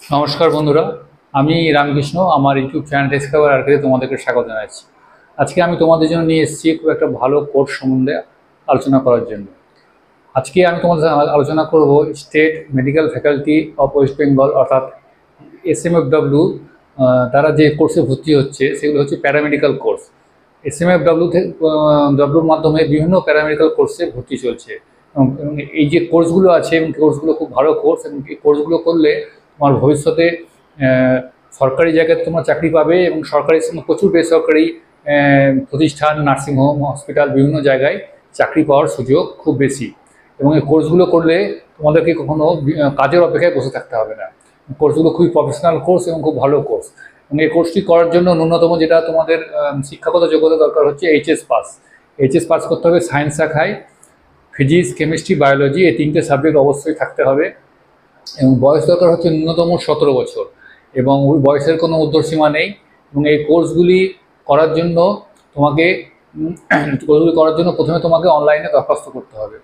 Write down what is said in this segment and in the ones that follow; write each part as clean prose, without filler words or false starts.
নমস্কার বন্ধুরা, আমি রামকৃষ্ণ। আমার ইউটিউব চ্যানেল ডিসকভার আর্কেতে তোমাদেরকে স্বাগত জানাচ্ছি। আজকে আমি তোমাদের জন্য নিয়ে এসেছি খুব একটা ভালো কোর্স সম্বন্ধে আলোচনা করার জন্য। আজকে আমি তোমাদের সাথে আলোচনা করব state medical faculty of West Bengal অর্থাৎ SMFW। তারা যে কোর্সে ভর্তি হচ্ছে সেগুলো হচ্ছে প্যারামেডিক্যাল কোর্স। SMFW ডব্লুর মাধ্যমে বিভিন্ন প্যারামেডিক্যাল কোর্সে ভর্তি চলছে এবং এই যে কোর্সগুলো আছে এবং কোর্সগুলো খুব ভালো কোর্স, এবং এই কোর্সগুলো করলে তোমার ভবিষ্যতে সরকারি জায়গায় তোমরা চাকরি পাবে এবং সরকারের সঙ্গে প্রচুর বেসরকারি প্রতিষ্ঠান, নার্সিংহোম, হসপিটাল বিভিন্ন জায়গায় চাকরি পাওয়ার সুযোগ খুব বেশি। এবং এই কোর্সগুলো করলে তোমাদেরকে কখনো কাজের অপেক্ষায় বসে থাকতে হবে না। কোর্সগুলো খুবই প্রফেশনাল কোর্স এবং খুব ভালো কোর্স। এবং এই কোর্সটি করার জন্য ন্যূনতম যেটা তোমাদের শিক্ষাগত যোগ্যতা দরকার হচ্ছে HS পাস। HS পাস করতে হবে সায়েন্স শাখায়, ফিজিক্স, কেমিস্ট্রি, বায়োলজি এই তিনটে সাবজেক্ট অবশ্যই থাকতে হবে। এবং বয়স দরকার হচ্ছে ন্যূনতম 17 বছর, এবং বয়সের কোনো ঊর্ধ্বসীমা নেই। এবং এই কোর্সগুলি করার জন্য তোমাকে প্রথমে তোমাকে অনলাইনে দরখাস্ত করতে হবে।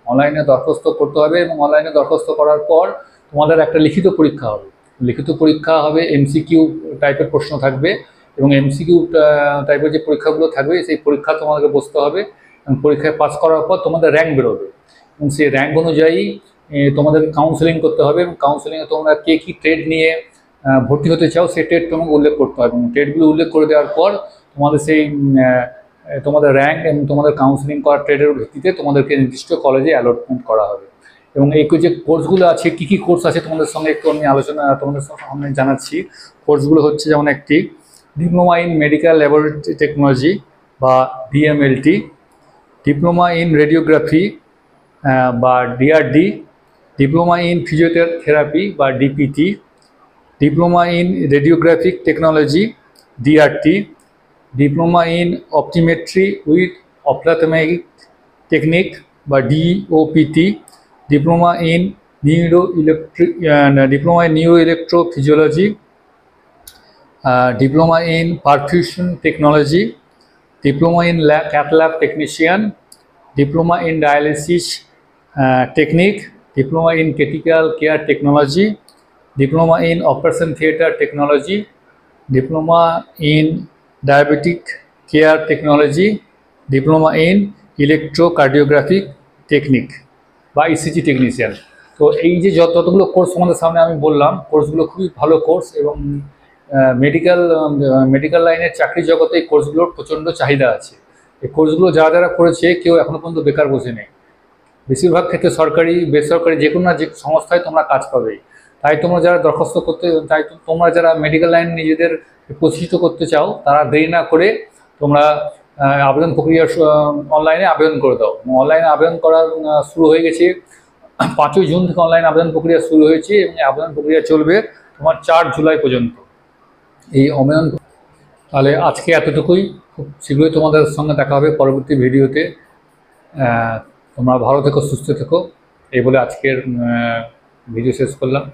এবং অনলাইনে দরখাস্ত করার পর তোমাদের একটা লিখিত পরীক্ষা হবে। MCQ টাইপের প্রশ্ন থাকবে, এবং MCQ টাইপের যে পরীক্ষাগুলো থাকবে সেই পরীক্ষা তোমাদেরকে বসতে হবে। এবং পরীক্ষায় পাস করার পর তোমাদের র্যাঙ্ক বেরোবে, এবং সেই র্যাঙ্ক অনুযায়ী তোমাদের কাউন্সেলিং করতে হবে। এবং কাউন্সেলিংয়ে তোমরা কে কী ট্রেড নিয়ে ভর্তি হতে চাও সেই ট্রেড তোমাকে উল্লেখ করতে হবে। এবং ট্রেডগুলো উল্লেখ করে দেওয়ার পর তোমাদের সেই তোমাদের র্যাঙ্ক এবং তোমাদের কাউন্সেলিং করা ট্রেডের ভিত্তিতে তোমাদেরকে নির্দিষ্ট কলেজে অ্যালটমেন্ট করা হবে। এবং এই যে কোর্সগুলো আছে, কী কী কোর্স আছে তোমাদের সঙ্গে একটু আমি তোমাদের সামনে জানাচ্ছি। কোর্সগুলো হচ্ছে যেমন একটি diploma in medical laboratory technology বা DMLT, ডিপ্লোমা ইন রেডিওগ্রাফি বা DRD, ডিপ্লোমা ইন ফিজিওথেরাপি বা DPT, diploma in radiographic technology DRT, diploma in optometry with ophthalmic technique বা DOPT, diploma in neuro electrophysiology, diploma in perfusion technology, diploma in cath lab technician, diploma in dialysis technique, diploma in critical care technology, diploma in operation theatre technology, diploma in diabetic care technology, diploma in electrocardiographic technique বা ECG technician. তো এই যে যতগুলো course আমাদের সামনে আমি বললাম, কোর্সগুলো খুবই ভালো কোর্স, এবং মেডিকেল লাইনের চাকরি জগতে এই কোর্সগুলোর প্রচণ্ড চাহিদা আছে। এই কোর্সগুলো যারা করেছে কেউ এখনো পর্যন্ত বেকার বসে নেই। বেশিরভাগ ক্ষেত্রে সরকারি বেসরকারি যে কোনো সংস্থায় তোমরা কাজ পাবে। তাই তোমরা যারা মেডিকেল লাইন নিজেদের প্রতিষ্ঠিত করতে চাও, তারা দেরি না করে তোমরা আবেদন প্রক্রিয়া অনলাইনে আবেদন করে দাও। অনলাইনে আবেদন করা শুরু হয়ে গেছে। 5ই জুন থেকে অনলাইন আবেদন প্রক্রিয়া শুরু হয়েছে, এবং আবেদন প্রক্রিয়া চলবে তোমার 4 জুলাই পর্যন্ত। এই আবেদন তাহলে আজকে এতটুকুই। খুব শীঘ্রই তোমাদের সঙ্গে দেখা হবে পরবর্তী ভিডিওতে। তোমরা ভালো থেকো, সুস্থ থেকো, এই বলে আজকের ভিডিও শেষ করলাম।